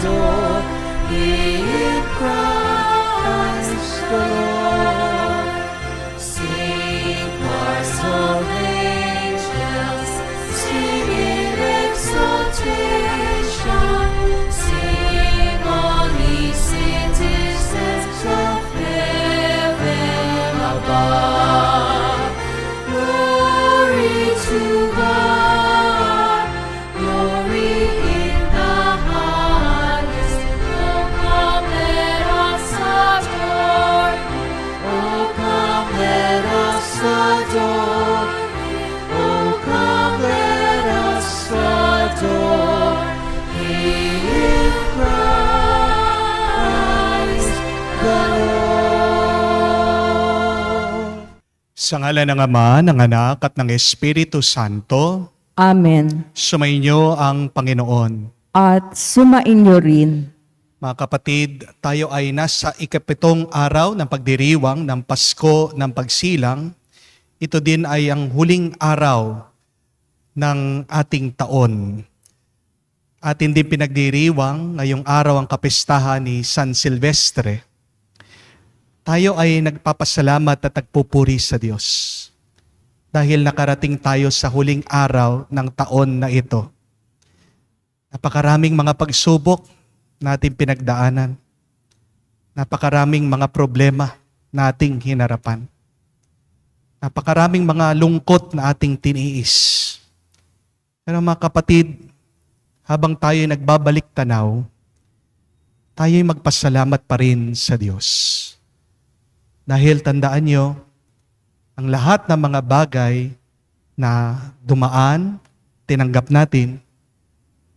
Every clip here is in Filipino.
adore in Christ the Lord. Sing choirs of angels, sing in exaltation, sing all ye citizens of heaven above. Glory to God, glory in the highest. Oh, come let us adore Him. Oh, come let us adore Him. Oh, come let us adore Him, Christ the Lord. Sa ngalan ng Ama, ng Anak, at ng Espiritu Santo, Amen. sumainyo ang Panginoon. At sumainyo rin. Mga kapatid, tayo ay nasa ikapitong araw ng pagdiriwang ng Pasko ng Pagsilang. Ito din ay ang huling araw ng ating taon. Atin din pinagdiriwang ngayong araw ang kapistahan ni San Silvestre. Tayo ay nagpapasalamat at nagpupuri sa Diyos dahil nakarating tayo sa huling araw ng taon na ito. Napakaraming mga pagsubok nating pinagdaanan. Napakaraming mga problema nating hinarapan. Napakaraming mga lungkot na ating tiniis. Pero mga kapatid, habang tayo ay nagbabalik tanaw, tayo ay magpasalamat pa rin sa Diyos. Dahil tandaan nyo, ang lahat ng mga bagay na dumaan, tinanggap natin,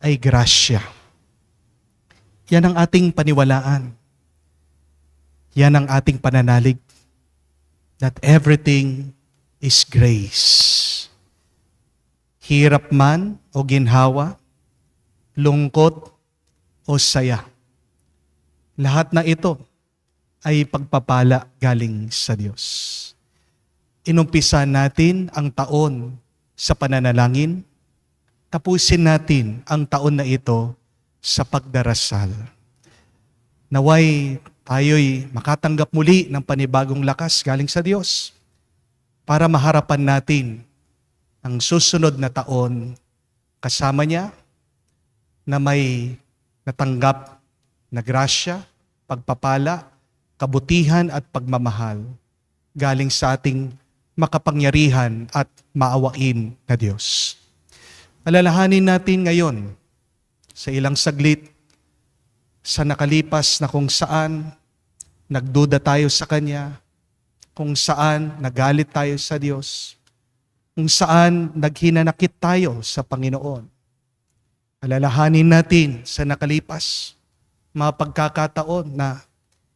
ay grasya. Yan ang ating paniwalaan. Yan ang ating pananalig. That everything is grace. Hirap man o ginhawa, lungkot o saya. Lahat na ito ay pagpapala galing sa Diyos. Inumpisa natin ang taon sa pananalangin. Tapusin natin ang taon na ito sa pagdarasal. Naway tayo'y makatanggap muli ng panibagong lakas galing sa Diyos para maharapan natin ang susunod na taon kasama niya na may natanggap na grasya, pagpapala, kabutihan at pagmamahal galing sa ating makapangyarihan at maawain na Diyos. Alalahanin natin ngayon sa ilang saglit sa nakalipas na kung saan nagduda tayo sa Kanya, kung saan nagalit tayo sa Diyos, kung saan naghinanakit tayo sa Panginoon. Alalahanin natin sa nakalipas mga pagkakataon na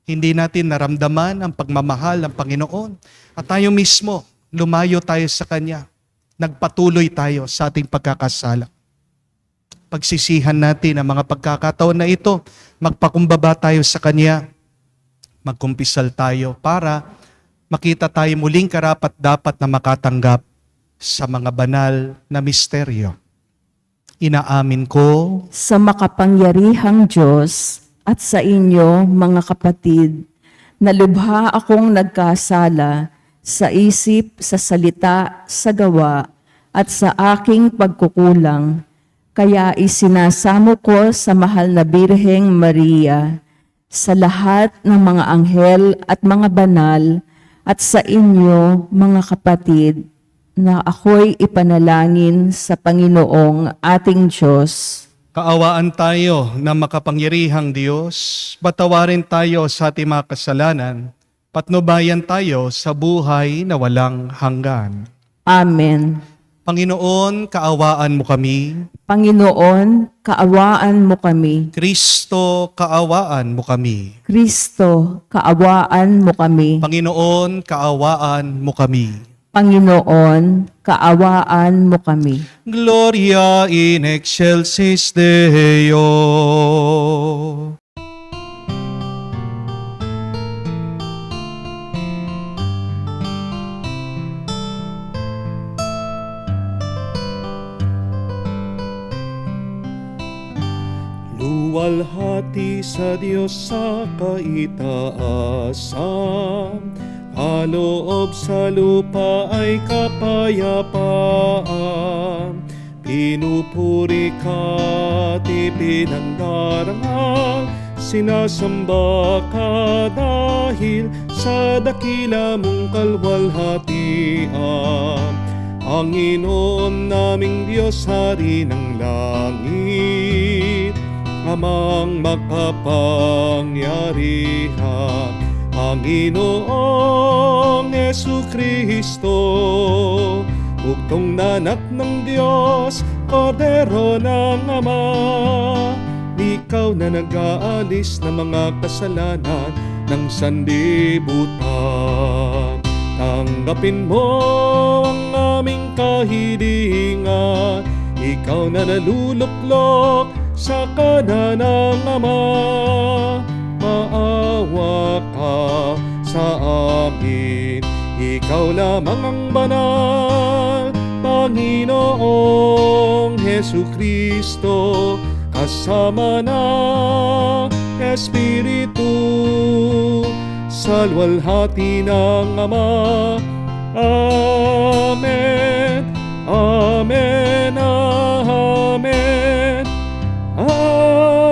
hindi natin naramdaman ang pagmamahal ng Panginoon at tayo mismo, lumayo tayo sa Kanya. Nagpatuloy tayo sa ating pagkakasala. Pagsisihan natin ang mga pagkakataon na ito, magpakumbaba tayo sa Kanya, magkumpisal tayo para makita tayo muling karapat-dapat na makatanggap sa mga banal na misteryo. Inaamin ko Sa makapangyarihang Diyos at sa inyo, mga kapatid, na lubha akong nagkasala sa isip, sa salita, sa gawa, at sa aking pagkukulang. Kaya isinasamo ko sa mahal na Birheng Maria, sa lahat ng mga anghel at mga banal, at sa inyo, mga kapatid, na ako'y ipanalangin sa Panginoong ating Diyos. kaawaan tayo ng makapangyarihang Diyos, patawarin tayo sa ating mga kasalanan, patnubayan tayo sa buhay na walang hanggan. Amen. Panginoon, kaawaan mo kami. Panginoon, kaawaan mo kami. Kristo, kaawaan mo kami. Kristo, kaawaan mo kami. Panginoon, kaawaan mo kami. Panginoon, kaawaan mo kami. Gloria in excelsis Deo. Luwalhati sa Diyos sa kaitaasan, kaloob sa lupa ay kapayapaan. Pinupuri ka't ipinangdarangal, sinasamba ka dahil sa dakila mong kalwalhatian. Panginoon naming Diyos, Hari ng langit, Amang makapangyarihan, Panginoong Jesucristo, bugtong na anak ng Diyos, Kordero ng Ama. Ikaw na nag-aalis ng mga kasalanan ng sanlibutan. Tanggapin mo ang aming kahilingan, ikaw na naluluklok sa kanan ng Ama. Maawa ka sa amin, ikaw lamang ang banal, Panginoong Jesucristo, kasama ng Espiritu, sa luwalhati ng Ama. Amen, Amen, Amen, Amen.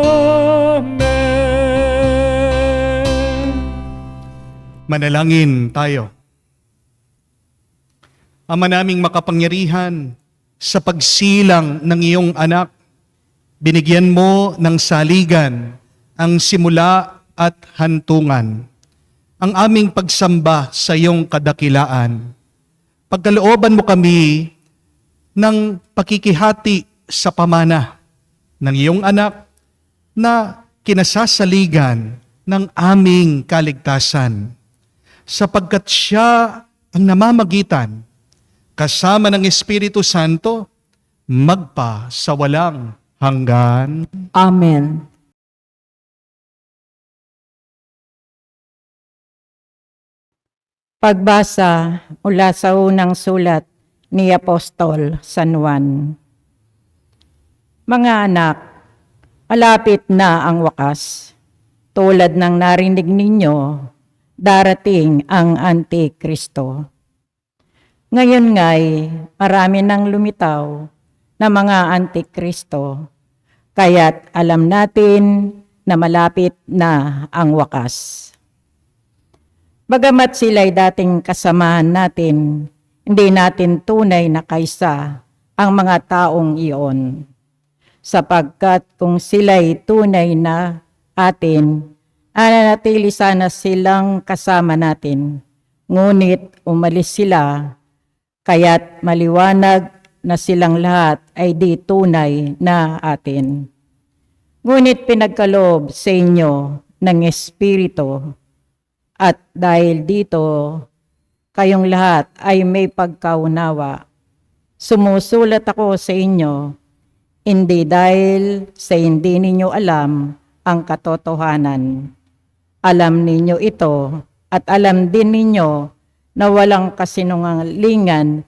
Manalangin tayo. Ama naming makapangyarihan, sa pagsilang ng iyong anak, binigyan mo ng saligan ang simula at hantungan. Ang aming pagsamba sa iyong kadakilaan. Pagkalooban mo kami ng pakikihati sa pamana ng iyong anak na kinasasaligan ng aming kaligtasan, sapagkat siya ang namamagitan kasama ng Espiritu Santo magpa sa walang hanggan. Amen. Pagbasa mula sa unang sulat ni Apostol San Juan. Mga anak, malapit na ang wakas. Tulad ng narinig ninyo, darating ang Antikristo. Ngayon nga'y marami nang lumitaw na mga Antikristo, kaya't alam natin na malapit na ang wakas. Bagamat sila'y dating kasamahan natin, hindi natin tunay na kaisa ang mga taong iyon. Sapagkat kung sila'y tunay na atin, nananatili sana silang kasama natin. Ngunit umalis sila, kaya't maliwanag na silang lahat ay di tunay na atin. Ngunit pinagkaloob sa inyo ng Espiritu, at dahil dito, kayong lahat ay may pagkaunawa. Sumusulat ako sa inyo, hindi dahil sa hindi ninyo alam ang katotohanan. Alam ninyo ito at alam din ninyo na walang kasinungalingan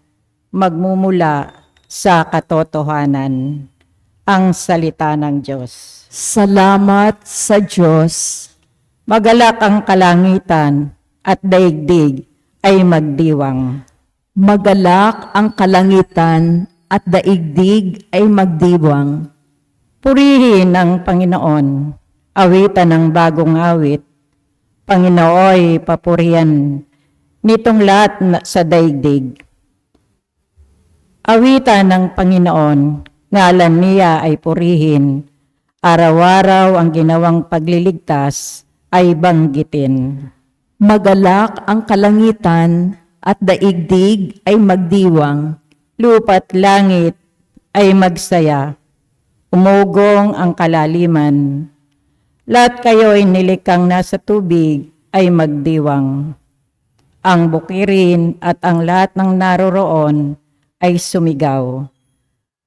magmumula sa katotohanan. Ang salita ng Diyos. Salamat sa Diyos. Magalak ang kalangitan at daigdig ay magdiwang. Magalak ang kalangitan at daigdig ay magdiwang. Purihin ang Panginoon, awitan ng bagong awit. Panginooy papurihan nitong lahat sa daigdig. Awitan ng Panginoon, ngalan niya ay purihin. Araw-araw ang ginawang pagliligtas ay banggitin. Magalak ang kalangitan at daigdig ay magdiwang. Lupa't langit ay magsaya. Umugong ang kalaliman. Lahat kayo'y nilikang nasa tubig ay magdiwang. Ang bukirin at ang lahat ng naroroon ay sumigaw.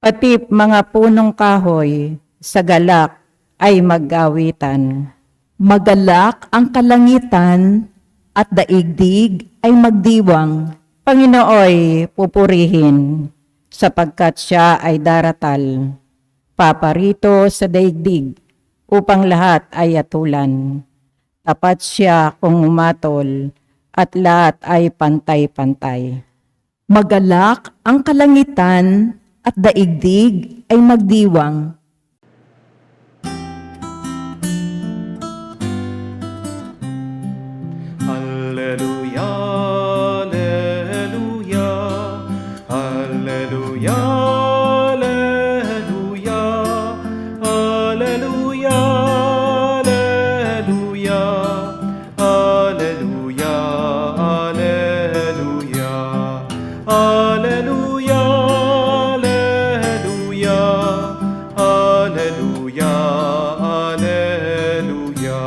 Pati mga punong kahoy sa galak ay mag-awitan. Magalak ang kalangitan at daigdig ay magdiwang. Panginooy pupurihin, sapagkat siya ay daratal. Paparito sa daigdig, upang lahat ay atulan. Tapat siya kung umatol at lahat ay pantay-pantay. Magalak ang kalangitan at daigdig ay magdiwang. Alleluia, alleluia, alleluia, alleluia, alleluia, alleluia, alleluia, alleluia, alleluia, alleluia, alleluia, alleluia.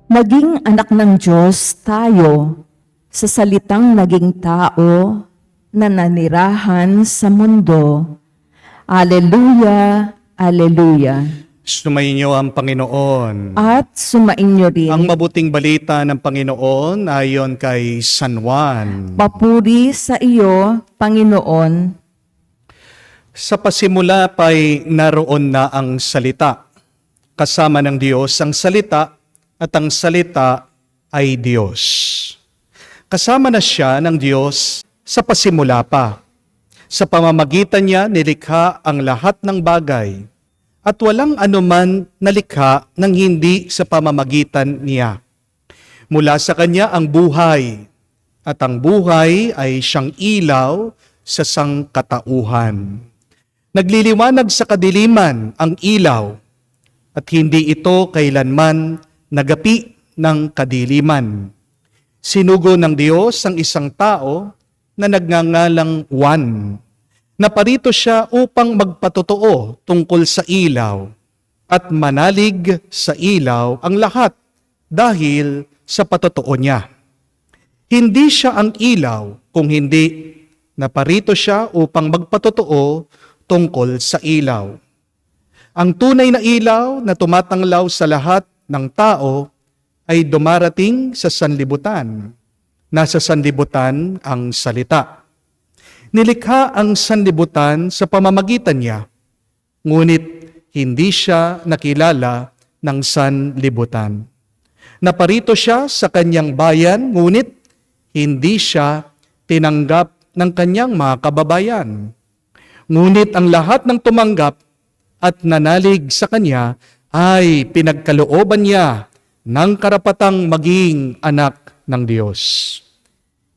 Naging anak ng Diyos tayo sa salitang naging tao na nanirahan sa mundo. Alleluia, Alleluia. Sumainyo ang Panginoon. At sumainyo rin. Ang mabuting balita ng Panginoon ayon kay San Juan. Papuri sa iyo, Panginoon. Sa pasimula pa'y naroon na ang salita. Kasama ng Diyos ang salita at ang salita ay Diyos. Kasama na siya ng Diyos sa pasimula pa. Sa pamamagitan niya nilikha ang lahat ng bagay at walang anuman nalikha ng hindi sa pamamagitan niya. Mula sa kanya ang buhay at ang buhay ay siyang ilaw sa sangkatauhan. Nagliliwanag sa kadiliman ang ilaw at hindi ito kailanman nagapi ng kadiliman. Sinugo ng Diyos ang isang tao na nagngangalang Juan. Naparito siya upang magpatotoo tungkol sa ilaw at manalig sa ilaw ang lahat dahil sa patotoo niya. Hindi siya ang ilaw kung hindi naparito siya upang magpatotoo tungkol sa ilaw. Ang tunay na ilaw na tumatanglaw sa lahat ng tao ay dumarating sa sanlibutan. Nasa sanlibutan ang salita. Nilikha ang sanlibutan sa pamamagitan niya, ngunit hindi siya nakilala ng sanlibutan. Naparito siya sa kanyang bayan, ngunit hindi siya tinanggap ng kanyang mga kababayan. Ngunit ang lahat ng tumanggap at nanalig sa kanya ay pinagkalooban niya ng karapatang maging anak ng Diyos.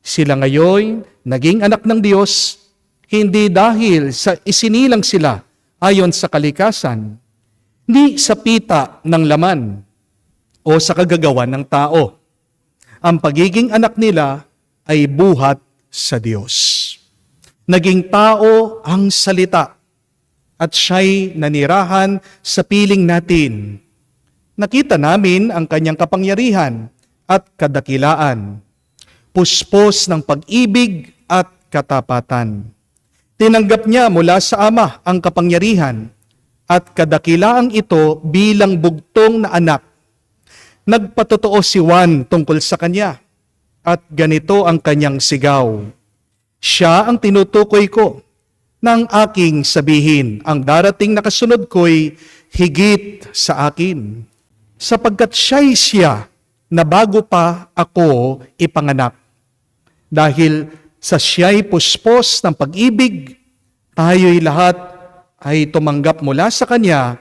Sila ngayon naging anak ng Diyos hindi dahil sa isinilang sila ayon sa kalikasan, hindi sa pita ng laman o sa kagagawan ng tao. Ang pagiging anak nila ay buhat sa Diyos. Naging tao ang salita at siya'y nanirahan sa piling natin. Nakita namin ang kanyang kapangyarihan at kadakilaan, puspos ng pag-ibig at katapatan. Tinanggap niya mula sa Ama ang kapangyarihan at kadakilaang ito bilang bugtong na anak. Nagpatotoo si Juan tungkol sa kanya at ganito ang kanyang sigaw. Siya ang tinutukoy ko ng aking sabihin, ang darating na kasunod ko'y higit sa akin, sapagkat siya'y siya na bago pa ako ipanganak. Dahil sa siya'y puspos ng pag-ibig, tayo'y lahat ay tumanggap mula sa kanya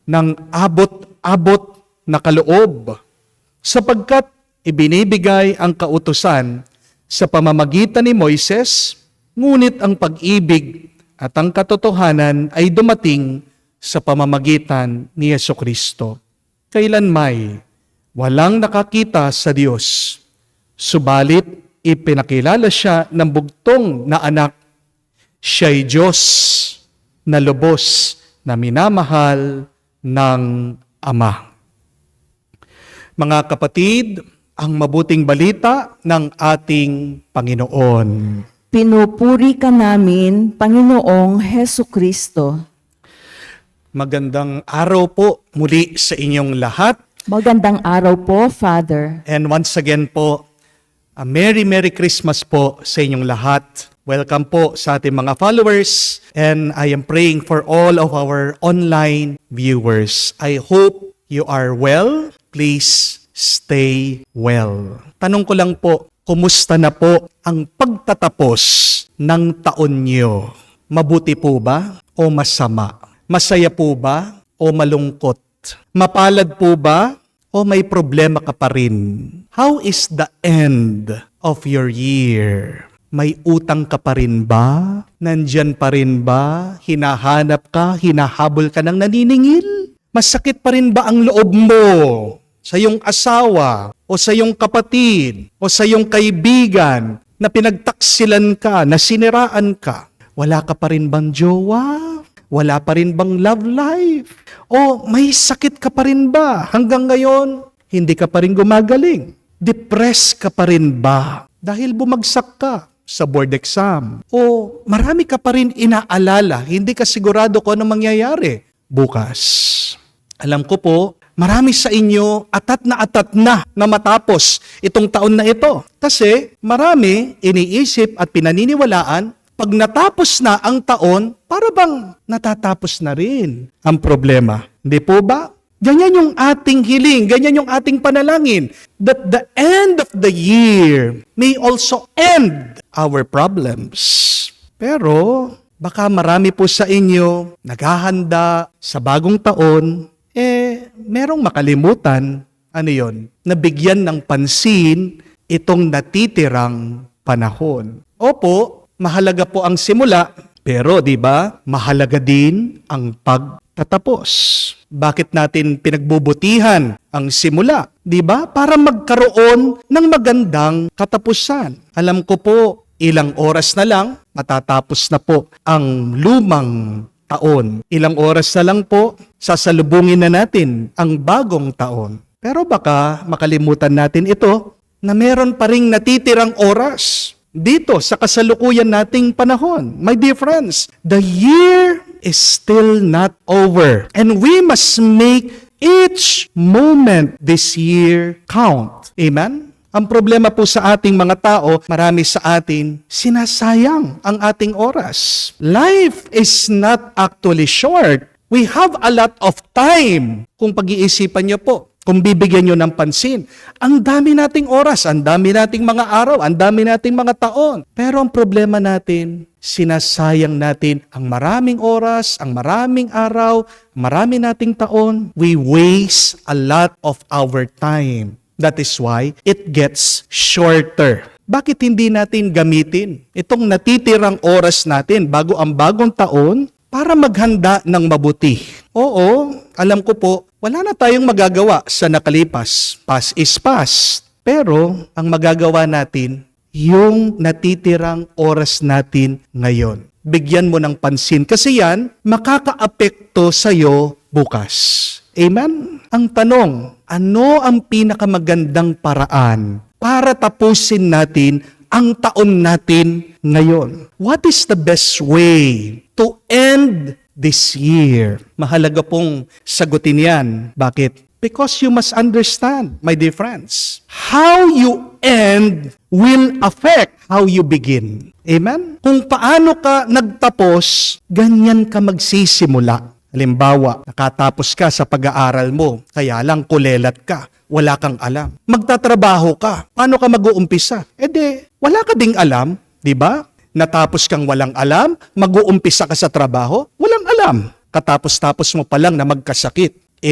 ng abot-abot na kaloob, sapagkat ibinibigay ang kautusan sa pamamagitan ni Moises, ngunit ang pag-ibig at ang katotohanan ay dumating sa pamamagitan ni Jesucristo. Kailanmay, walang nakakita sa Diyos. Subalit, ipinakilala siya ng bugtong na anak. Siya'y Diyos na lubos na minamahal ng Ama. Mga kapatid, ang mabuting balita ng ating Panginoon. Pinupuri ka namin, Panginoong Hesukristo. Magandang araw po muli sa inyong lahat. Magandang araw po, Father. And once again po, a Merry Merry Christmas po sa inyong lahat. Welcome po sa ating mga followers, and I am praying for all of our online viewers. I hope you are well. Please stay well. Tanong ko lang po, kumusta na po ang pagtatapos ng taon niyo? Mabuti po ba o masama? Masaya po ba o malungkot? Mapalad po ba o may problema ka pa rin? How is the end of your year? May utang ka pa rin ba? Nandyan pa rin ba? Hinahanap ka, hinahabol ka ng naniningil? Masakit pa rin ba ang loob mo sa iyong asawa o sa iyong kapatid o sa iyong kaibigan na pinagtaksilan ka, na siniraan ka? Wala ka pa rin bang jowa? Wala pa rin bang love life? O may sakit ka pa rin ba? Hanggang ngayon, hindi ka pa rin gumagaling. Depressed ka pa rin ba? Dahil bumagsak ka sa board exam. O marami ka pa rin inaalala, hindi ka sigurado kung ano mangyayari bukas. Alam ko po, marami sa inyo atat na matapos itong taon na ito. Kasi marami iniisip at pinaniniwalaan, pag natapos na ang taon, para bang natatapos na rin ang problema. Hindi po ba? Ganyan yung ating hiling, ganyan yung ating panalangin, that the end of the year may also end our problems. Pero baka marami po sa inyo naghahanda sa bagong taon, merong makalimutan, ano yon, nabigyan ng pansin itong natitirang panahon. Opo, mahalaga po ang simula, pero di ba, mahalaga din ang pagtatapos. Bakit natin pinagbubutihan ang simula? Di ba? Para magkaroon ng magandang katapusan. Alam ko po, ilang oras na lang, matatapos na po ang lumang taon. Ilang oras na lang po, sasalubungin na natin ang bagong taon. Pero baka makalimutan natin ito na meron pa ring natitirang oras dito sa kasalukuyan nating panahon. My dear friends, the year is still not over. And we must make each moment this year count. Amen? Ang problema po sa ating mga tao, marami sa atin, sinasayang ang ating oras. Life is not actually short. We have a lot of time. Kung pag-iisipan niyo po, kung bibigyan niyo ng pansin, ang dami nating oras, ang dami nating mga araw, ang dami nating mga taon. Pero ang problema natin, sinasayang natin ang maraming oras, ang maraming araw, marami nating taon. We waste a lot of our time. That is why it gets shorter. Bakit hindi natin gamitin itong natitirang oras natin bago ang bagong taon para maghanda ng mabuti? Oo, alam ko po, wala na tayong magagawa sa nakalipas. Past is past. Pero ang magagawa natin, yung natitirang oras natin ngayon. Bigyan mo ng pansin kasi yan makakaapekto sa'yo bukas. Amen? Ang tanong, ano ang pinakamagandang paraan para tapusin natin ang taon natin ngayon? What is the best way to end this year? Mahalaga pong sagutin yan. Bakit? Because you must understand, my dear friends, how you end will affect how you begin. Amen? Kung paano ka nagtapos, ganyan ka magsisimula. Halimbawa, nakatapos ka sa pag-aaral mo, kaya lang kulelat ka, wala kang alam. Magtatrabaho ka, paano ka mag-uumpisa? Wala ka ding alam, di ba? Natapos kang walang alam, mag-uumpisa ka sa trabaho, walang alam. Katapos-tapos mo pa lang na magkasakit,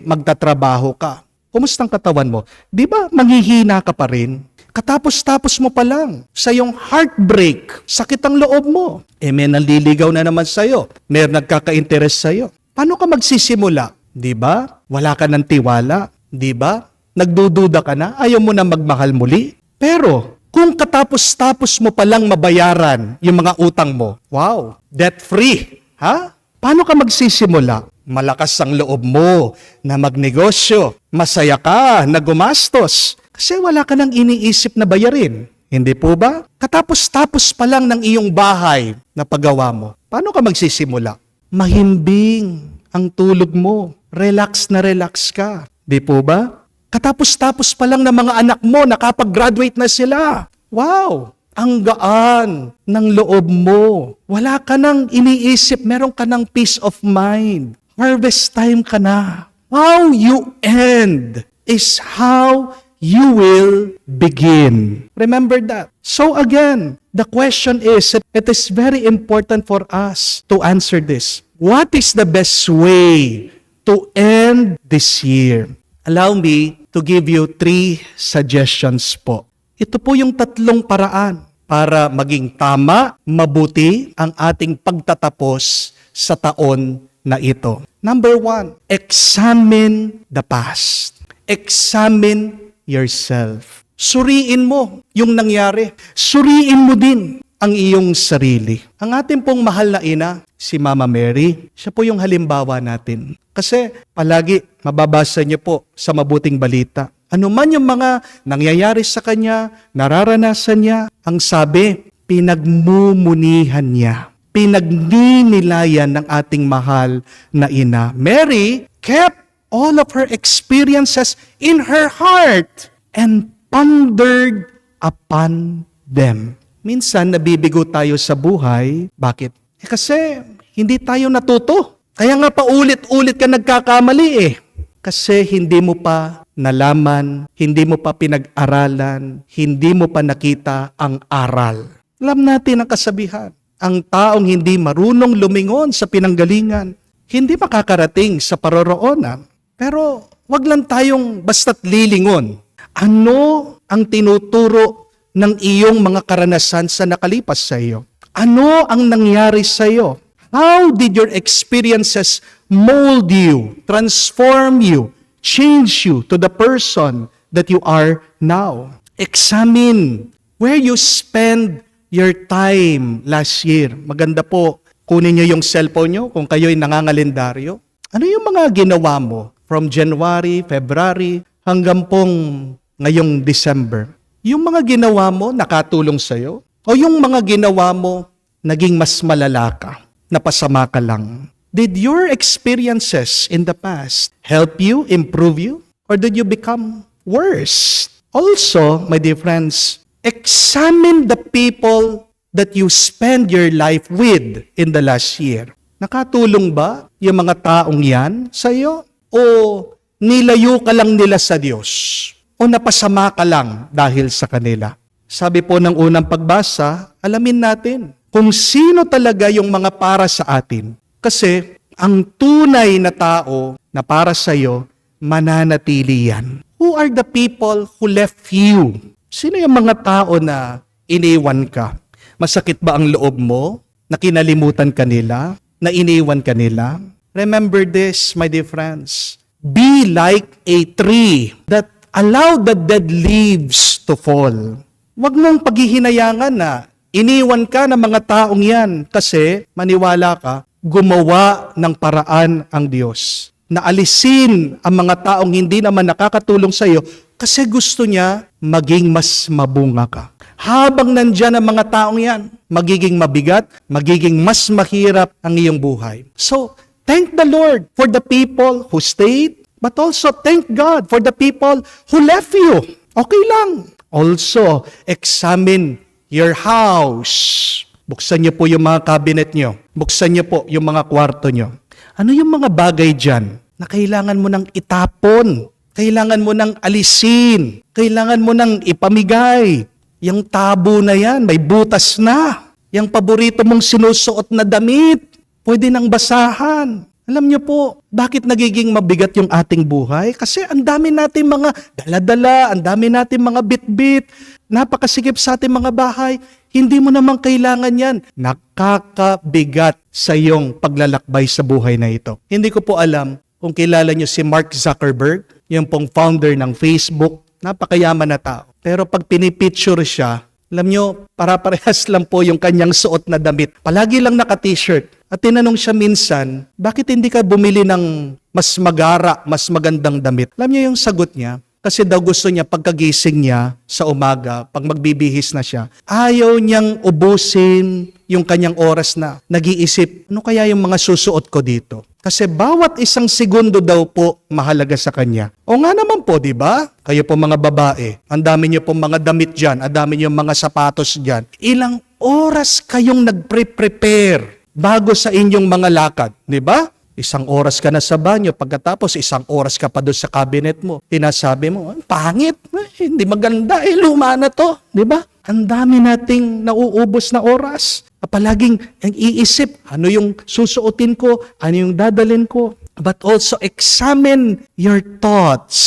magtatrabaho ka. Kumusta ang katawan mo? Di ba manghihina ka pa rin? Katapos-tapos mo pa lang sa iyong heartbreak, sakit ang loob mo. May naliligaw na naman sa'yo. May nagkaka-interest sa'yo. Paano ka magsisimula? Di ba? Wala ka ng tiwala. Di ba? Nagdududa ka na. Ayaw mo na magmahal muli. Pero kung katapos-tapos mo pa lang mabayaran yung mga utang mo, wow, debt-free. Ha? Paano ka magsisimula? Malakas ang loob mo na magnegosyo. Masaya ka na gumastos. Kasi wala ka nang iniisip na bayarin. Hindi po ba? Katapos-tapos pa lang ng iyong bahay na paggawa mo. Paano ka magsisimula? Mahimbing ang tulog mo. Relax na relax ka. Di po ba? Katapos-tapos pa lang ng mga anak mo, nakapag-graduate na sila. Wow! Ang gaan ng loob mo. Wala ka nang iniisip, meron ka ng peace of mind. Harvest time ka na. How you end is how you will begin. Remember that. So again, the question is, it is very important for us to answer this. What is the best way to end this year? Allow me to give you 3 suggestions po. Ito po yung 3 paraan para maging tama, mabuti ang ating pagtatapos sa taon na ito. Number 1, examine the past. Examine yourself. Suriin mo yung nangyari. Suriin mo din ang iyong sarili. Ang ating pong mahal na ina, si Mama Mary, siya po yung halimbawa natin. Kasi palagi mababasa niyo po sa mabuting balita. Ano man yung mga nangyayari sa kanya, nararanasan niya, ang sabi, pinagmumunihan niya. Pinagninilayan ng ating mahal na ina. Mary kept all of her experiences in her heart and pondered upon them. Minsan nabibigo tayo sa buhay. Bakit? Kasi hindi tayo natuto. Kaya nga paulit-ulit ka nagkakamali Kasi hindi mo pa nalaman, hindi mo pa pinag-aralan, hindi mo pa nakita ang aral. Alam natin ang kasabihan. Ang taong hindi marunong lumingon sa pinanggalingan, hindi makakarating sa paroroonan. Pero wag lang tayong basta't lilingon. Ano ang tinuturo ng iyong mga karanasan sa nakalipas sa iyo? Ano ang nangyari sa iyo? How did your experiences mold you, transform you, change you to the person that you are now? Examine where you spend your time last year. Maganda po, kunin niyo yung cellphone niyo kung kayo'y nangangalendaryo. Ano yung mga ginawa mo from January, February, hanggang pong ngayong December? Yung mga ginawa mo nakatulong sa'yo? O yung mga ginawa mo naging mas malala ka, napasama ka lang? Did your experiences in the past help you, improve you? Or did you become worse? Also, my dear friends, examine the people that you spend your life with in the last year. Nakatulong ba yung mga taong yan sa iyo? O nilayo ka lang nila sa Diyos? O napasama ka lang dahil sa kanila? Sabi po ng unang pagbasa, alamin natin kung sino talaga yung mga para sa atin. Kasi ang tunay na tao na para sa iyo, mananatili yan. Who are the people who left you? Sino yung mga tao na iniwan ka? Masakit ba ang loob mo? Na kinalimutan ka nila? Na iniwan ka nila? Remember this, my dear friends. Be like a tree that allow the dead leaves to fall. Huwag mong paghihinayangan na iniwan ka ng mga taong yan kasi maniwala ka, gumawa ng paraan ang Diyos. Na alisin ang mga taong hindi naman nakakatulong sa iyo kasi gusto niya maging mas mabunga ka. Habang nandyan ang mga taong yan, magiging mabigat, magiging mas mahirap ang iyong buhay. So, thank the Lord for the people who stayed, but also thank God for the people who left you. Okay lang. Also, examine your house. Buksan niyo po yung mga cabinet niyo. Buksan niyo po yung mga kwarto niyo. Ano yung mga bagay dyan na kailangan mo nang itapon? Kailangan mo nang alisin. Kailangan mo nang ipamigay. Yung tabo na yan, may butas na. Yung paborito mong sinusuot na damit, pwede nang basahan. Alam niyo po, bakit nagiging mabigat yung ating buhay? Kasi ang dami natin mga dala-dala, ang dami natin mga bit-bit, napakasikip sa ating mga bahay. Hindi mo naman kailangan yan. Nakakabigat sa iyong paglalakbay sa buhay na ito. Hindi ko po alam kung kilala niyo si Mark Zuckerberg, yung pong founder ng Facebook, napakayaman na tao. Pero pag pinipicture siya, alam nyo, para-parehas lang po yung kanyang suot na damit. Palagi lang naka-t-shirt. At tinanong siya minsan, bakit hindi ka bumili ng mas magara, mas magandang damit? Alam niyo yung sagot niya? Kasi daw gusto niya pagkagising niya sa umaga, pag magbibihis na siya, ayaw niyang ubusin yung kanyang oras na nag-iisip, ano kaya yung mga susuot ko dito? Kasi bawat isang segundo daw po mahalaga sa kanya. O nga naman po, di ba? Kayo po mga babae, ang dami niyo po mga damit dyan, ang dami niyo mga sapatos dyan. Ilang oras kayong nagpre-prepare bago sa inyong mga lakad, di ba? 1 oras ka na sa banyo, pagkatapos 1 oras ka pa doon sa cabinet mo. Tinasabi mo, pangit, hindi maganda, luma na to, di ba? Ang dami nating nauubos na oras. Palaging ang iisip, ano yung susuotin ko, ano yung dadalhin ko. But also examine your thoughts.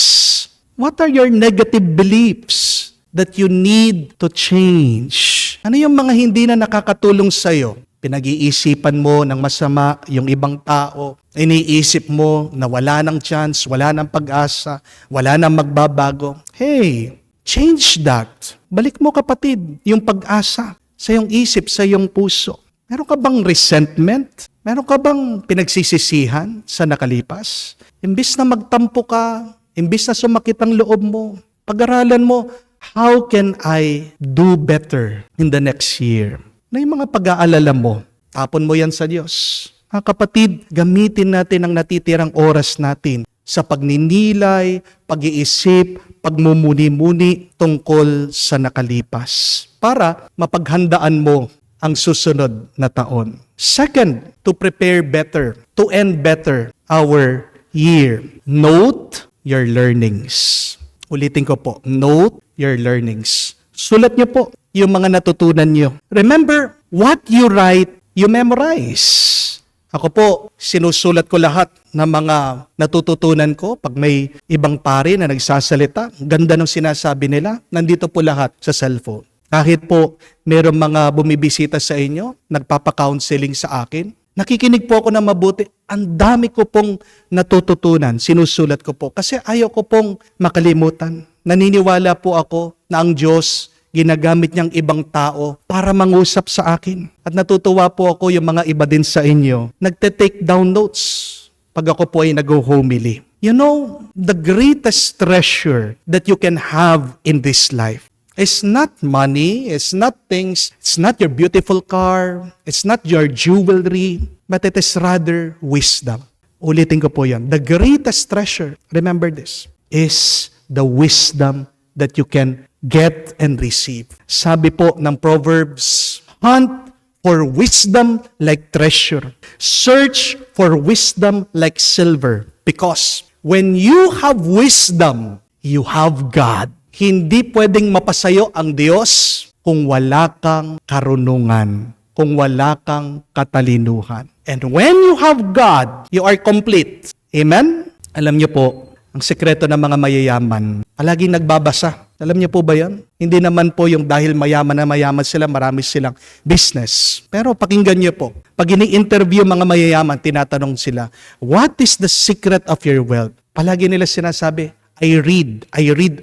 What are your negative beliefs that you need to change? Ano yung mga hindi na nakakatulong sa'yo? Pinag-iisipan mo ng masama yung ibang tao. Iniisip mo na wala nang chance, wala nang pag-asa, wala nang magbabago. Hey, change that. Balik mo kapatid, yung pag-asa sa iyong isip, sa iyong puso. Meron ka bang resentment? Meron ka bang pinagsisisihan sa nakalipas? Imbis na magtampo ka, imbis na sumakit ang loob mo, pag-aralan mo, how can I do better in the next year? Na yung mga pag-aalala mo, tapon mo yan sa Diyos. Mga kapatid, gamitin natin ang natitirang oras natin sa pagninilay, pag-iisip, pagmumuni-muni tungkol sa nakalipas para mapaghandaan mo ang susunod na taon. Second, to prepare better, to end better our year. Note your learnings. Ulitin ko po, note your learnings. Sulat niyo po yung mga natutunan niyo. Remember, what you write, you memorize. Ako po, sinusulat ko lahat ng mga natututunan ko. Pag may ibang pari na nagsasalita, ganda ng sinasabi nila, nandito po lahat sa cellphone. Kahit po mayroong mga bumibisita sa inyo, nagpapa-counseling sa akin, nakikinig po ako na mabuti. Ang dami ko pong natututunan, sinusulat ko po. Kasi ayaw ko pong makalimutan. Naniniwala po ako na ang Diyos ginagamit niyang ibang tao para mangusap sa akin. At natutuwa po ako yung mga iba din sa inyo. Nagte-take down notes pag ako po ay nag-homily. You know, the greatest treasure that you can have in this life is not money, it's not things, it's not your beautiful car, it's not your jewelry, but it is rather wisdom. Ulitin ko po yan. The greatest treasure, remember this, is the wisdom that you can get and receive. Sabi po ng Proverbs, hunt for wisdom like treasure. Search for wisdom like silver. Because when you have wisdom, you have God. Hindi pwedeng mapasayo ang Diyos kung wala kang karunungan, kung wala kang katalinuhan. And when you have God, you are complete. Amen? Alam niyo po, ang sekreto ng mga mayayaman, palaging nagbabasa. Alam niyo po ba yan? Hindi naman po yung dahil mayaman na mayaman sila, marami silang business. Pero pakinggan niyo po, pag ini-interview mga mayayaman, tinatanong sila, what is the secret of your wealth? Palagi nila sinasabi, I read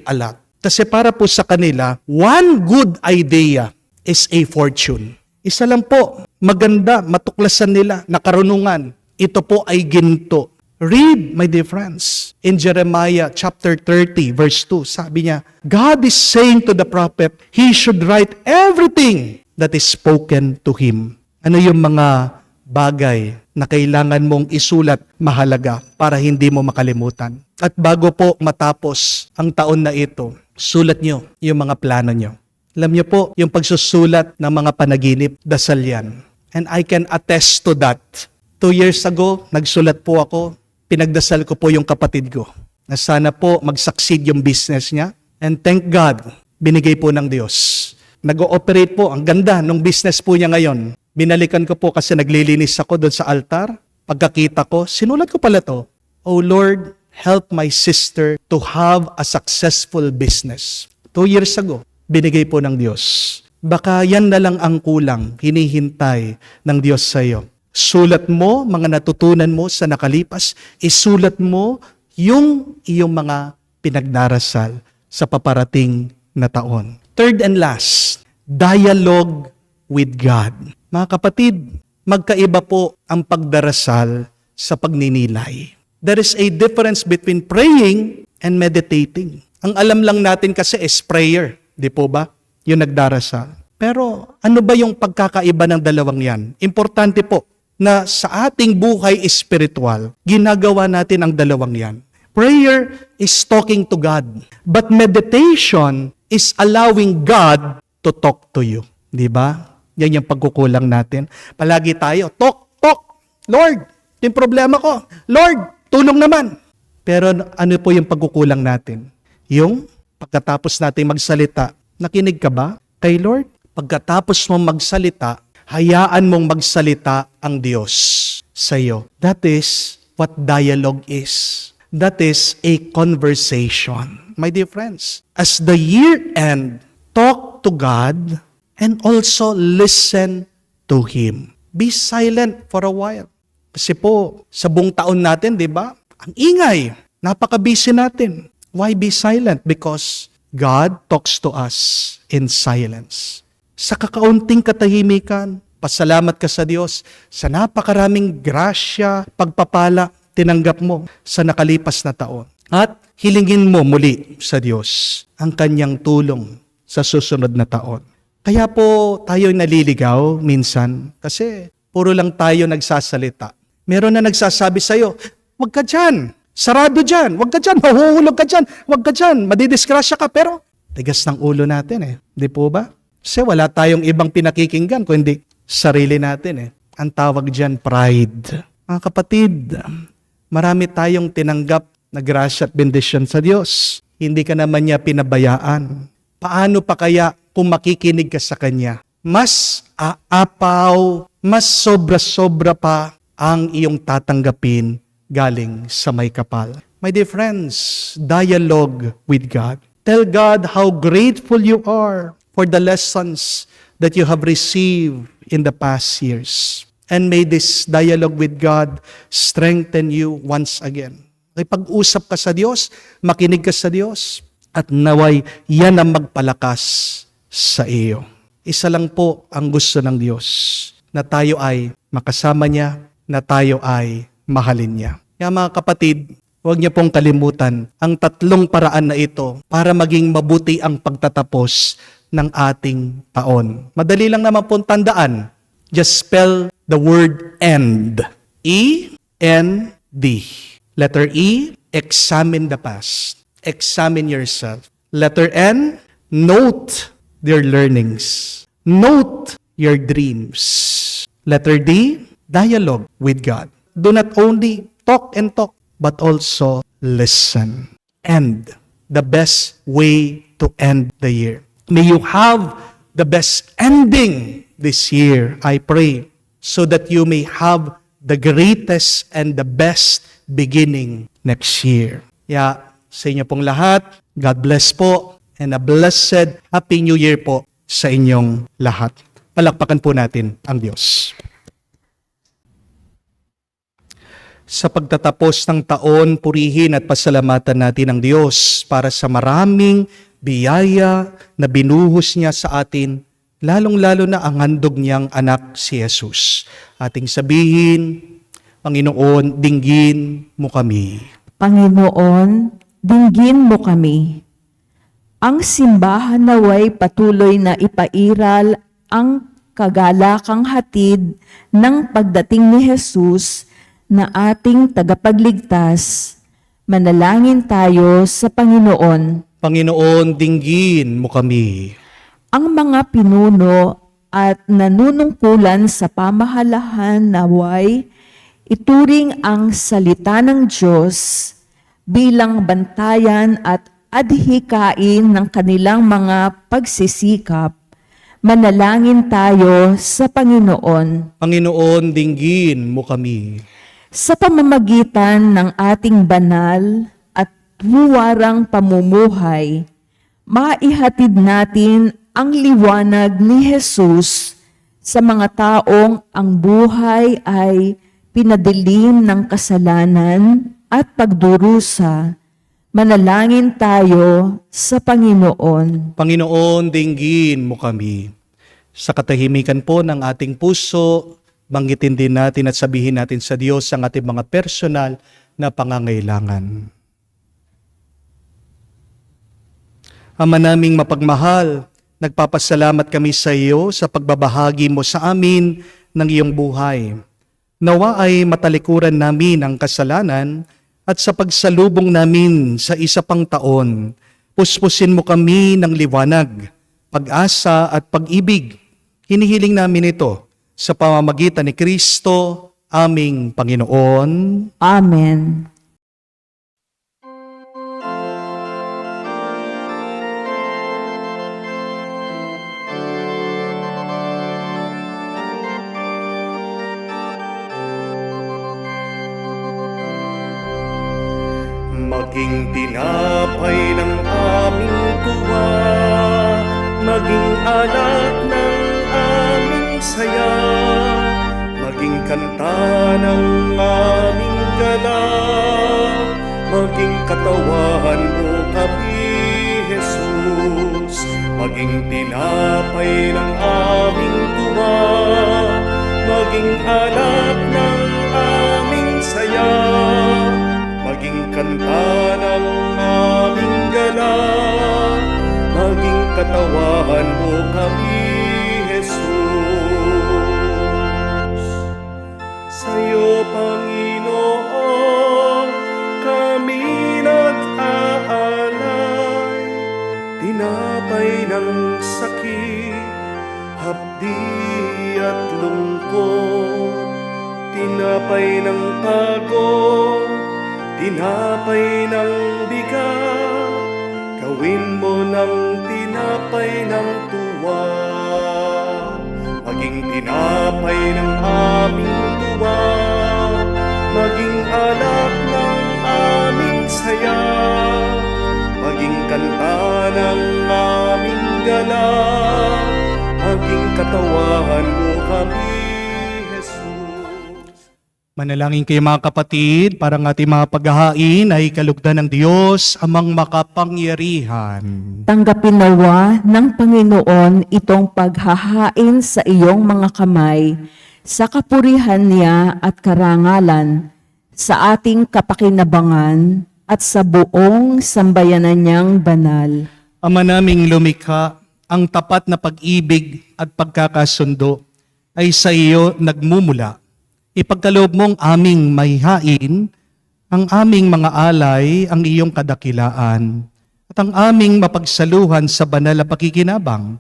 a lot. Kasi para po sa kanila, one good idea is a fortune. Isa lang po, maganda, matuklasan nila na karunungan. Ito po ay ginto. Read, my dear friends. In Jeremiah chapter 30, verse 2, sabi niya, God is saying to the prophet, he should write everything that is spoken to him. Ano yung mga bagay na kailangan mong isulat mahalaga para hindi mo makalimutan? At bago po matapos ang taon na ito, sulat nyo yung mga plano nyo. Alam nyo po, yung pagsusulat ng mga panaginip, dasal yan. And I can attest to that. 2 years ago, nagsulat po ako. Pinagdasal ko po yung kapatid ko na sana po mag-succeed yung business niya. And thank God, binigay po ng Diyos. Nag-ooperate po, ang ganda nung business po niya ngayon. Binalikan ko po kasi naglilinis ako doon sa altar. Pagkakita ko, sinulat ko pala to, Oh Lord, help my sister to have a successful business. 2 years ago, binigay po ng Diyos. Baka yan na lang ang kulang, hinihintay ng Diyos sa iyo. Sulat mo, mga natutunan mo sa nakalipas, isulat mo yung iyong mga pinagdarasal sa paparating na taon. Third and last, dialogue with God. Mga kapatid, magkaiba po ang pagdarasal sa pagninilay. There is a difference between praying and meditating. Ang alam lang natin kasi is prayer, di po ba? Yung nagdarasal. Pero ano ba yung pagkakaiba ng dalawang yan? Importante po na sa ating buhay espiritual, ginagawa natin ang dalawang yan. Prayer is talking to God, but meditation is allowing God to talk to you. Di ba? Yan yung pagkukulang natin. Palagi tayo, talk. Lord, ito yung problema ko. Lord, tulong naman. Pero ano po yung pagkukulang natin? Yung pagkatapos natin magsalita, nakinig ka ba kay Lord? Pagkatapos mong magsalita, hayaan mong magsalita ang Diyos sa iyo. That is what dialogue is. That is a conversation. My dear friends, as the year end, talk to God and also listen to Him. Be silent for a while. Kasi po, sa buong taon natin, di ba? Ang ingay, napaka-busy natin. Why be silent? Because God talks to us in silence. Sa kakaunting katahimikan, pasalamat ka sa Diyos sa napakaraming grasya, pagpapala, tinanggap mo sa nakalipas na taon. At hilingin mo muli sa Diyos ang kanyang tulong sa susunod na taon. Kaya po tayo naliligaw minsan kasi puro lang tayo nagsasalita. Meron na nagsasabi sa'yo, huwag ka dyan, sarado dyan, huwag ka dyan, mahuhulog ka dyan, huwag ka dyan, madidisgrasya ka. Pero tigas ng ulo natin eh, di po ba? Kasi wala tayong ibang pinakikinggan kundi sarili natin eh. Ang tawag dyan, pride. Mga kapatid, marami tayong tinanggap na grasya at bendisyon sa Diyos. Hindi ka naman niya pinabayaan. Paano pa kaya kung makikinig ka sa Kanya? Mas aapaw, mas sobra-sobra pa ang iyong tatanggapin galing sa may kapal. My dear friends, dialogue with God. Tell God how grateful you are for the lessons that you have received in the past years. And may this dialogue with God strengthen you once again. Pag-usap ka sa Diyos, makinig ka sa Diyos, at naway yan ang magpalakas sa iyo. Isa lang po ang gusto ng Diyos, na tayo ay makasama niya, na tayo ay mahalin niya. Kaya mga kapatid, huwag niyo pong kalimutan ang tatlong paraan na ito para maging mabuti ang pagtatapos ng ating taon. Madali lang naman pong tandaan. Just spell the word end. E-N-D. Letter E, examine the past. Examine yourself. Letter N, note your learnings. Note your dreams. Letter D, dialogue with God. Do not only talk and talk, but also listen. And the best way to end the year. May you have the best ending this year, I pray, so that you may have the greatest and the best beginning next year. Sa inyo pong lahat, God bless po, and a blessed Happy New Year po sa inyong lahat. Palakpakan po natin ang Diyos. Sa pagtatapos ng taon, purihin at pasalamatan natin ang Diyos para sa maraming biyaya na binuhos niya sa atin, lalong-lalo na ang handog niyang anak si Jesus. Ating sabihin, Panginoon, dinggin mo kami. Panginoon, dinggin mo kami. Ang simbahan naway patuloy na ipairal ang kagalakang hatid ng pagdating ni Jesus na ating tagapagligtas. Manalangin tayo sa Panginoon. Panginoon, dinggin mo kami. Ang mga pinuno at nanunungkulan sa pamahalahan naway ituring ang salita ng Diyos bilang bantayan at adhikain ng kanilang mga pagsisikap. Manalangin tayo sa Panginoon. Panginoon, dinggin mo kami. Sa pamamagitan ng ating banal at huwarang pamumuhay, maihatid natin ang liwanag ni Jesus sa mga taong ang buhay ay pinadilim ng kasalanan at pagdurusa. Manalangin tayo sa Panginoon. Panginoon, dinggin mo kami. Sa katahimikan po ng ating puso, banggitin din natin at sabihin natin sa Diyos ang ating mga personal na pangangailangan. Ama naming mapagmahal, Nagpapasalamat kami sa iyo sa pagbabahagi mo sa amin ng iyong buhay. Nawa ay matalikuran namin ang kasalanan at sa pagsalubong namin sa isa pang taon, puspusin mo kami ng liwanag, pag-asa at pag-ibig. Hinihiling namin ito sa pamamagitan ni Kristo, aming Panginoon. Amen. Maging tinapay ng aming tuwa, maging alat ng aming saya, maging kanta ng aming galak, maging katawan mo kami, Jesus. Maging tinapay ng aming tuwa, maging alat ng aming saya, maging kanta ng aming galang, maging katawan mo kami, Jesus. Sa'yo, Panginoon, kami nag-aalay, tinapay ng sakit, hapdi at lungkot, tinapay ng pagod, tinapay ng bigat, gawin mo ng tinapay ng tuwa. Maging tinapay ng aming tuwa, maging alak ng aming saya, maging kanta ng aming galang, maging katawan mo kami, Jesus. Manalangin kayo mga kapatid, para ang ating mga paghahain ay kalugdan ng Diyos, amang makapangyarihan. Tanggapin nawa ng Panginoon itong paghahain sa iyong mga kamay, sa kapurihan niya at karangalan, sa ating kapakinabangan at sa buong sambayanan niyang banal. Ama naming lumikha, ang tapat na pag-ibig at pagkakasundo ay sa iyo nagmumula. Ipagkaloob mong aming mayhain, ang aming mga alay, ang iyong kadakilaan, at ang aming mapagsaluhan sa banal na pakikinabang,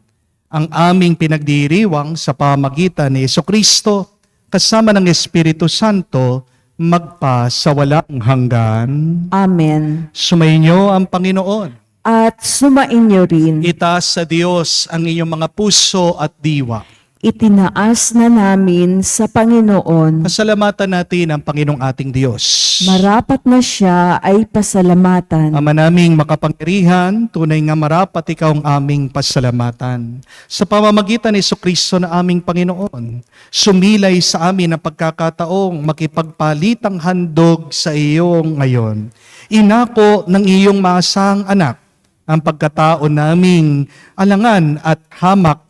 ang aming pinagdiriwang sa pamagitan ni Jesucristo, kasama ng Espiritu Santo, magpa sa walang hanggan. Amen. Sumainyo ang Panginoon. At sumainyo rin, Itaas sa Diyos ang inyong mga puso at diwa. itinaas na namin sa Panginoon. Pasalamatan natin ang Panginoong ating Diyos. Marapat na siya ay pasalamatan. Ama naming makapangyarihan, tunay nga marapat ikaw ang aming pasalamatan. Sa pamamagitan ni Jesucristo na aming Panginoon, sumilay sa amin ang pagkakataong makipagpalitang handog sa iyo ngayon. Inako ng iyong masang anak ang pagkatao naming alangan at hamak,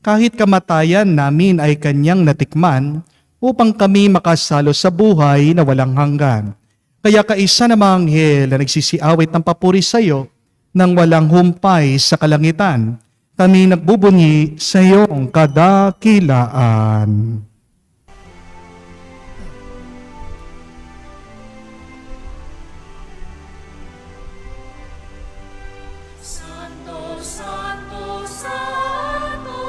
kahit kamatayan namin ay kanyang natikman, upang kami makasalo sa buhay na walang hanggan. Kaya kaisa na mga anghel na nagsisiawit ng papuri sa iyo, nang walang humpay sa kalangitan, kami nagbubunyi sa iyong kadakilaan. Santo, Santo, Santo,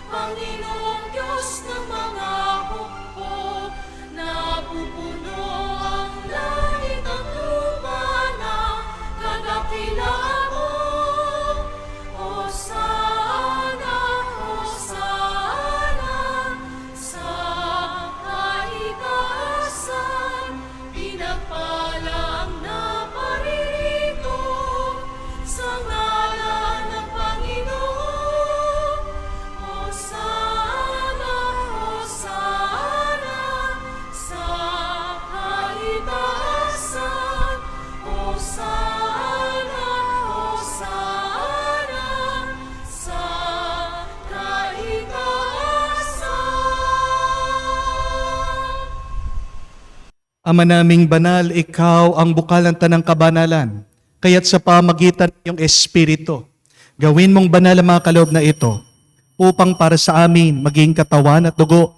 Panginoong Diyos ng mga hukbo, napupuno ang langit at lupa ng kadakilaan mo. Hosana, Hosana, sa kaitaasan, pinagpala ang naparirito sa ngalan ng Panginoon. Hosana, Hosana, sa kaitaasan. Hosana, Hosana, sa kaitaasan. Ama naming banal, ikaw ang bukalan tanang kabanalan, kaya't sa pamagitan ng iyong Espiritu, Gawin mong banal ang mga kaloob na ito upang para sa amin maging katawan at dugo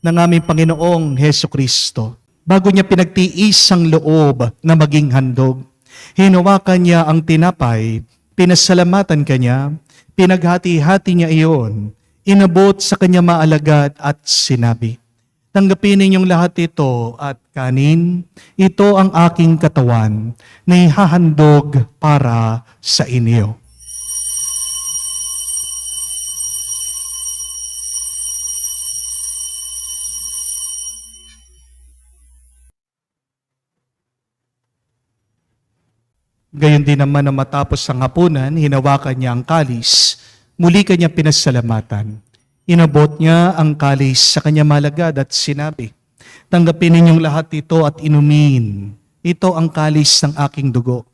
ng aming Panginoong Heso Kristo. Bago niya pinagtiis ang loob na maging handog, hinawakan niya ang tinapay, pinasalamatan kanya, pinaghati-hati niya iyon, inabot sa kanya maalagad at sinabi, "Tanggapin ninyong lahat ito at kanin, ito ang aking katawan na ihahandog para sa inyo." Gayon din naman na matapos ang hapunan, hinawakan niya ang kalis, muli kanya pinasalamatan. Inabot niya ang kalis sa kanya malagad at sinabi, "Tanggapin ninyong lahat ito at inumin. Ito ang kalis ng aking dugo,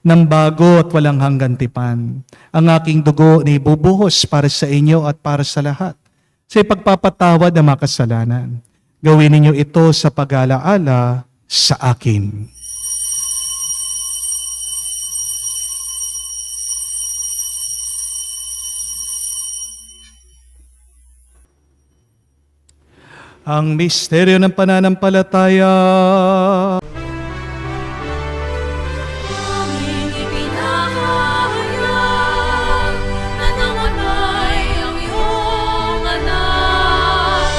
ng bago at walang hanggan tipan. Ang aking dugo na ibubuhos para sa inyo at para sa lahat, sa ipagpapatawad ng mga kasalanan. Gawin ninyo ito sa pag-alaala sa akin." Ang misteryo ng pananampalataya. Aming ipinahayag na namatay ang iyong anak,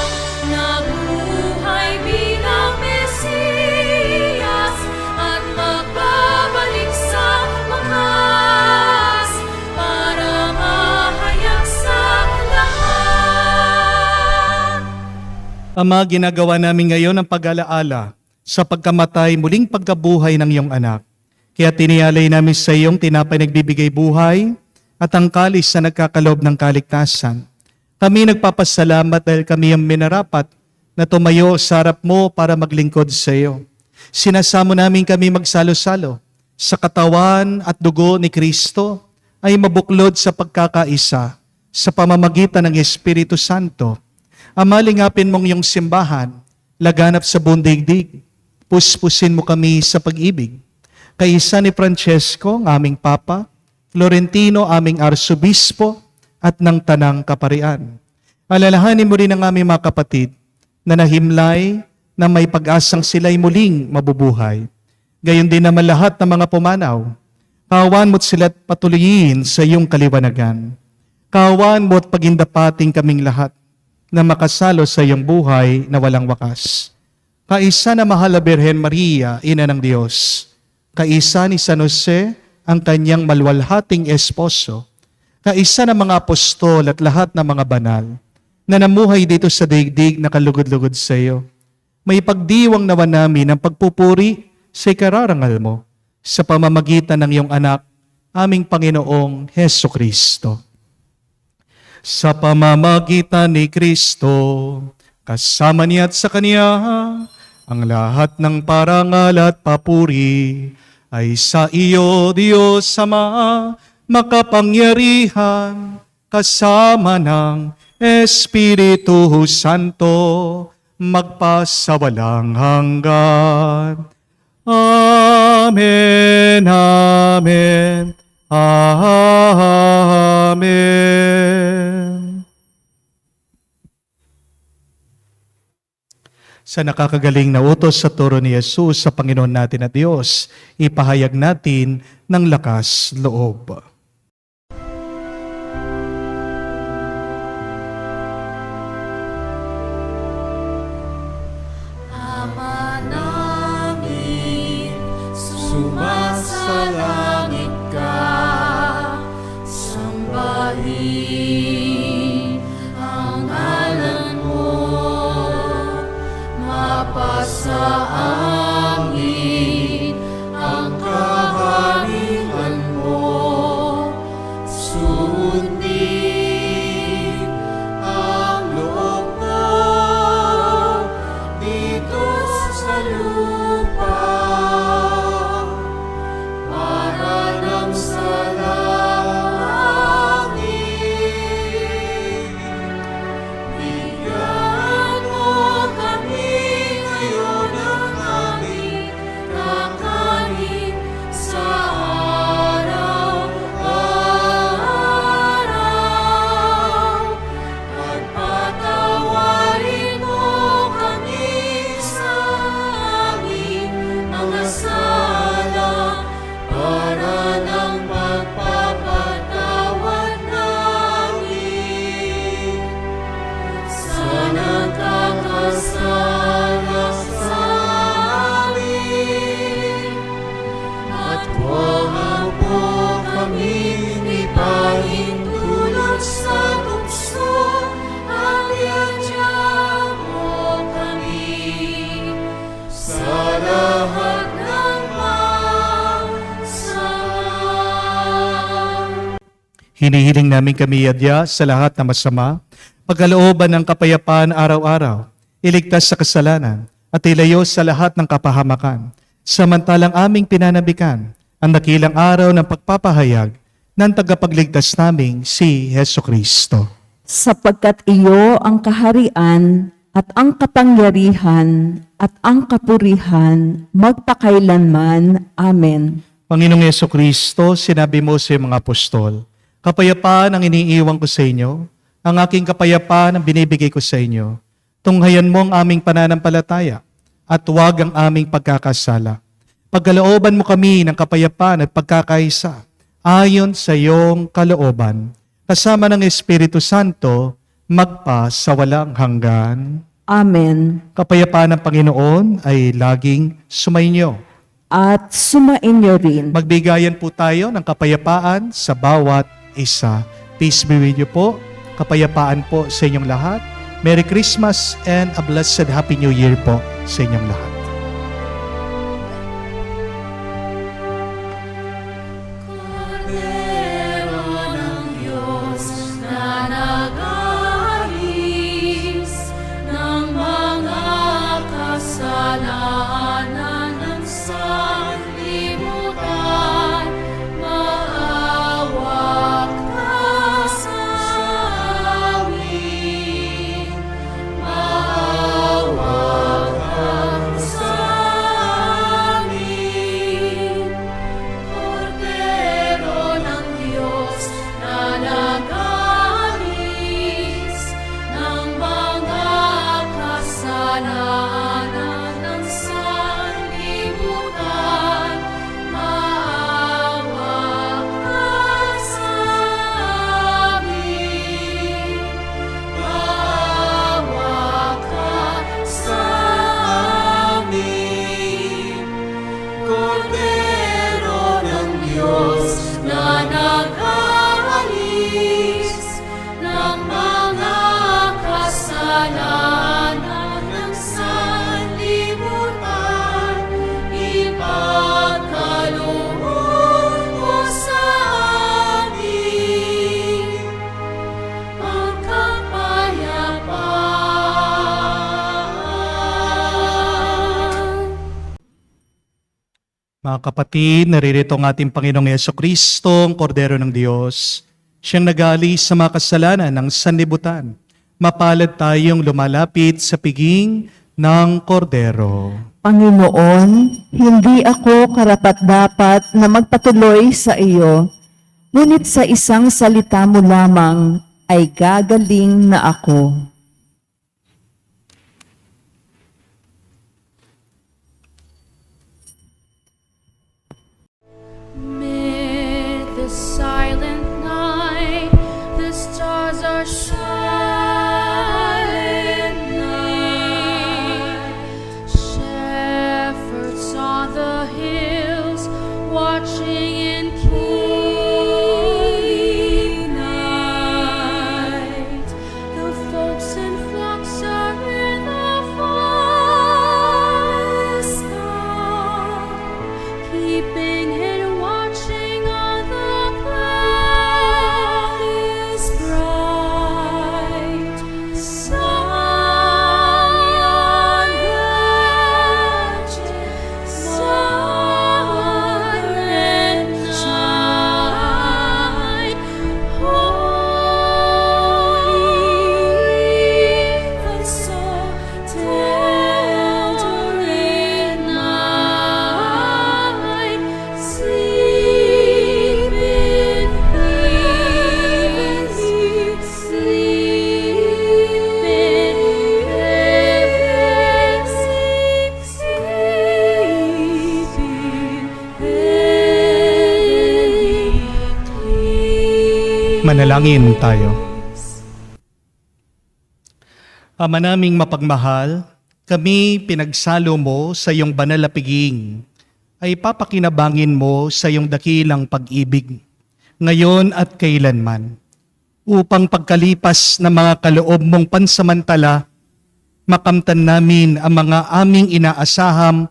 nabuhay bilang Mesiyas at magbabalik sa wakas para mahayag sa lahat. Ama, ginagawa namin ngayon ang pag-alaala sa pagkamatay, muling pagkabuhay ng iyong anak. Kaya tiniyalay namin sa iyong tinapay nagbibigay buhay at ang kalis na nagkakalob ng kaligtasan. Kami nagpapasalamat dahil kami ang minarapat na tumayo sa harap mo para maglingkod sa iyo. Sinasamo namin kami magsalo-salo sa katawan at dugo ni Kristo ay mabuklod sa pagkakaisa sa pamamagitan ng Espiritu Santo. Ama, lingapin mong iyong simbahan, laganap sa buong daigdig. Puspusin mo kami sa pag-ibig. Kaisa ni Francesco, ang aming Papa, Florentino, aming Arsobispo, at ng Tanang Kaparian. Alalahanin mo rin ang aming mga kapatid na nahimlay na may pag-asang sila'y muling mabubuhay. Gayon din naman lahat ng mga pumanaw. Kawan mo't sila't patuloyin sa iyong kaliwanagan. Kawan mo't pagindapating kaming lahat na makasalo sa iyong buhay na walang wakas. Kaisa na mahal na Birhen Maria, Ina ng Diyos. Kaisa ni San Jose, ang kanyang malwalhating esposo. Kaisa ng mga apostol at lahat ng mga banal na namuhay dito sa daigdig na kalugod-lugod sa iyo. May pagdiwang nawa namin ang pagpupuri sa ikararangal mo sa pamamagitan ng iyong anak, aming Panginoong Heso Kristo. Sa pamamagitan ni Kristo, kasama niya at sa Kanya, ang lahat ng parangal at papuri ay sa iyo, Diyos Ama, makapangyarihan, kasama ng Espiritu Santo, magpasawalang hanggan. Amen, Amen, Amen. Sa nakakagaling na utos sa turo ni Jesus sa Panginoon natin at Diyos, ipahayag natin ng lakas loob. Ama namin, sumasalangit ka, sambahin ang ngalan mo, mapasa amin ang kaharian mo, Hinihiling namin kami yadya sa lahat na masama, pagkalooban ng kapayapaan araw-araw, iligtas sa kasalanan, at ilayo sa lahat ng kapahamakan. Samantalang aming pinanabikan ang dakilang araw ng pagpapahayag ng tagapagligtas naming si Heso Kristo. Sapagkat iyo ang kaharian at ang kapangyarihan at ang kapurihan magpakailanman. Amen. Panginoong Heso Kristo, sinabi mo sa iyong mga apostol, kapayapaan ang iniiwan ko sa inyo, ang aking kapayapaan ang binibigay ko sa inyo. Tunghayan mo ang aming pananampalataya at huwag ang aming pagkakasala. Pagkalooban mo kami ng kapayapaan at pagkakaisa ayon sa iyong kalooban, kasama ng Espiritu Santo, magpa sa walang hanggan. Amen. Kapayapaan ng Panginoon ay laging sumainyo. At sumainyo rin. Magbigayan po tayo ng kapayapaan sa bawat isa. Peace be with you po. Kapayapaan po sa inyong lahat. Merry Christmas and a blessed Happy New Year po sa inyong lahat. Kordero ng Diyos na nag-aalis ng mga kasalanan ng sanlibutan, maawa ka sa amin. Maawa ka sa amin. Kordero ng Diyos na nag-aalis ng mga kasalanan ng sanlibutan, maawa ka sa amin. Maawa ka sa amin. Kordero ng Diyos na nag-aalis ng mga kasalanan ng sanlibutan, ipagkaloob mo sa amin ang kapayapaan. Mga kapatid, naririto ang ating Panginoong Jesucristo, ang Kordero ng Diyos. Siyang nag-aalis sa mga kasalanan ng sanlibutan. Mapalad tayong lumalapit sa piging ng Kordero. Panginoon, hindi ako karapat-dapat na magpatuloy sa iyo, ngunit sa isang salita mo lamang ay gagaling na ako. Mid the silent night, the stars are shining. Shepherds on the hills, watching in keen night. The folks and flocks are in the forest sky, keeping and watching on the clouds bright. Silent night, holy, but so tender night, sleep in peace, sleep in heaven, sleep in heavenly Manalangin tayo. Ama naming mapagmahal, kami pinagsalo mo sa iyong banal na piging, ay papakinabangin mo sa iyong dakilang pag-ibig, ngayon at kailanman, upang pagkalipas ng mga kaloob mong pansamantala, makamtan namin ang mga aming inaasahang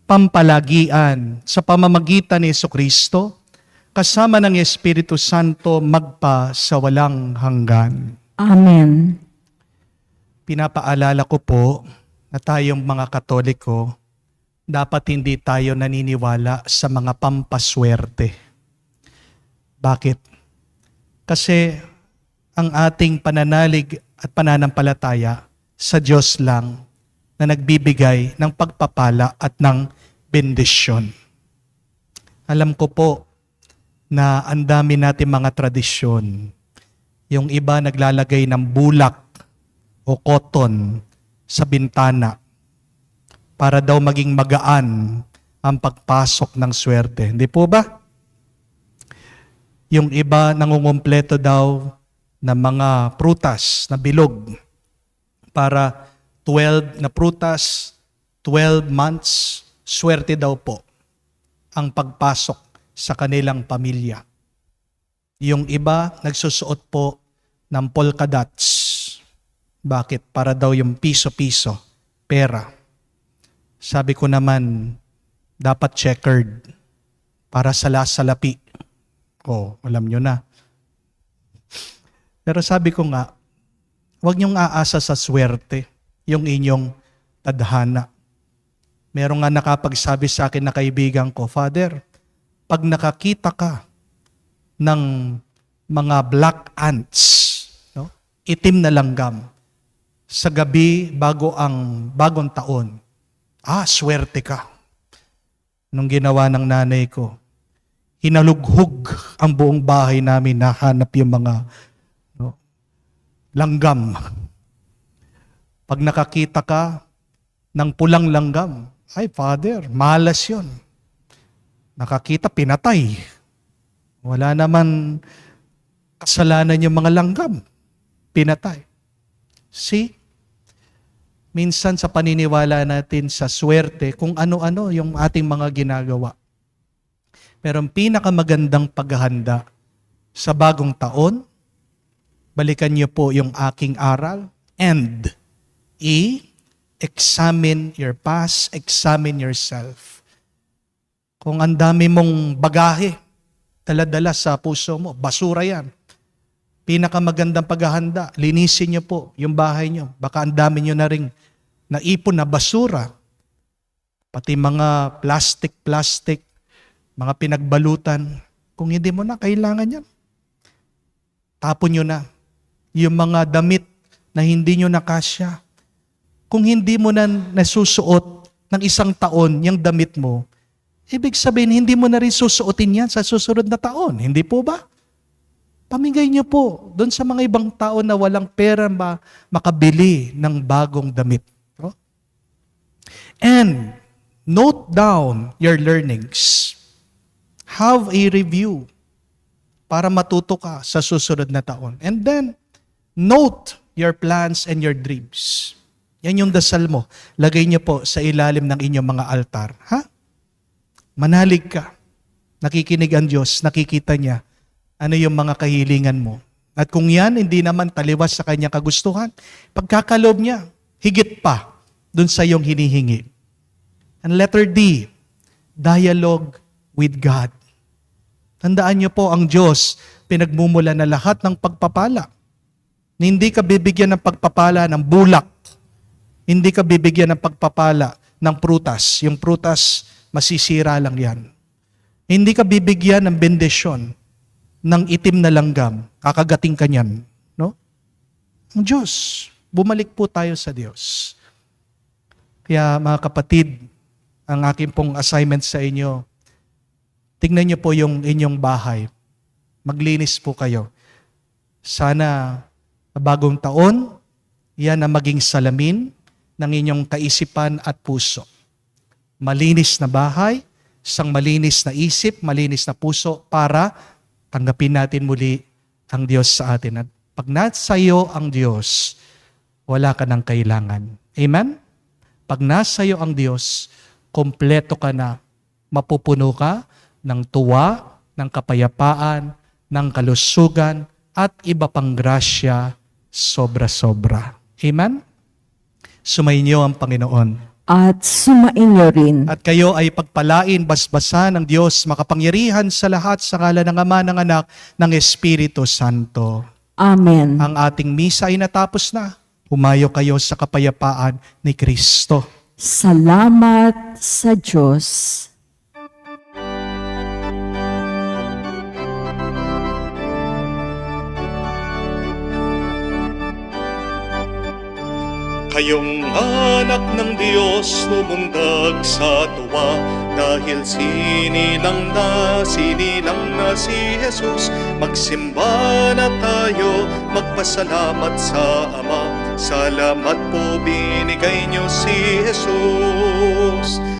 pampalagian sa pamamagitan ni Jesucristo, kasama ng Espiritu Santo magpa sa walang hanggan. Amen. Pinapaalala ko po na tayong mga Katoliko, dapat hindi tayo naniniwala sa mga pampaswerte. Bakit? Kasi ang ating pananalig at pananampalataya sa Diyos lang na nagbibigay ng pagpapala at ng bendisyon. Alam ko po na ang dami natin mga tradisyon. Yung iba naglalagay ng bulak o cotton sa bintana para daw maging magaan ang pagpasok ng swerte. Hindi po ba? Yung iba nangungumpleto daw ng mga prutas na bilog para 12 na prutas, 12 months, swerte daw po ang pagpasok sa kanilang pamilya. Yung iba nagsusuot po ng polka dots. Bakit? Para daw yung piso-piso, pera. Sabi ko naman, dapat checkered para salasalapi. Alam nyo na. Pero sabi ko nga, huwag niyong aasa sa swerte yung inyong tadhana. Meron nga nakapagsabi sa akin na kaibigan ko, Father, pag nakakita ka ng mga black ants, no? Itim na langgam, sa gabi bago ang bagong taon, swerte ka. Nung ginawa ng nanay ko, hinalughog ang buong bahay namin, nahanap yung mga langgam. Pag nakakita ka ng pulang langgam, ay Father, malas yun. Nakakita, pinatay. Wala naman kasalanan yung mga langgam. Pinatay. See? Minsan sa paniniwala natin sa swerte, kung ano-ano yung ating mga ginagawa. Pero ang pinakamagandang paghahanda sa bagong taon, balikan niyo po yung aking aral, and examine your past, examine yourself. Kung ang dami mong bagahe, dala-dala sa puso mo, basura yan. Pinakamagandang paghahanda, linisin niyo po yung bahay niyo. Baka ang dami niyo na ring naipon na basura. Pati mga plastic, mga pinagbalutan. Kung hindi mo na kailangan yan, tapon niyo na. Yung mga damit na hindi niyo nakasya. Kung hindi mo na nasusuot ng isang taon yung damit mo, ibig sabihin, hindi mo na rin susuotin yan sa susunod na taon. Hindi po ba? Pamigay niyo po doon sa mga ibang tao na walang pera makabili ng bagong damit. No? And note down your learnings. Have a review para matuto ka sa susunod na taon. And then, note your plans and your dreams. Yan yung dasal mo. Lagay niyo po sa ilalim ng inyong mga altar. Manalig ka. Nakikinig ang Diyos, nakikita niya ano yung mga kahilingan mo. At kung yan, hindi naman taliwas sa kanyang kagustuhan, pagkakaloob niya, higit pa dun sa iyong hinihingi. And letter D, dialogue with God. Tandaan niyo po, ang Diyos, pinagmumula na lahat ng pagpapala. Hindi ka bibigyan ng pagpapala ng bulak. Hindi ka bibigyan ng pagpapala ng prutas. Yung prutas, masisira lang yan. Hindi ka bibigyan ng bendisyon ng itim na langgam. Kakagating ka niyan. No? Ang Diyos, bumalik po tayo sa Diyos. Kaya mga kapatid, ang aking pong assignment sa inyo, tingnan niyo po yung inyong bahay. Maglinis po kayo. Sana bagong taon, yan ang maging salamin ng inyong kaisipan at puso. Malinis na bahay, isang malinis na isip, malinis na puso para tanggapin natin muli ang Diyos sa atin. At pag nasa iyo ang Diyos, wala ka ng kailangan. Amen? Pag nasa iyo ang Diyos, kompleto ka na. Mapupuno ka ng tuwa, ng kapayapaan, ng kalusugan, at iba pang grasya, sobra-sobra. Amen? Sumainyo ang Panginoon. at sumainyo rin. At kayo ay pagpalain, basbasan ng Diyos, makapangyarihan sa lahat sa ngalan ng Ama, ng Anak, ng Espiritu Santo. Amen. Ang ating misa ay natapos na. Humayo kayo sa kapayapaan ni Kristo. Salamat sa Diyos. Kayong anak ng Diyos lumundag sa tuwa dahil sinilang na si Jesus. Magsimba na tayo, magpasalamat sa Ama. Salamat po binigay niyo si Jesus.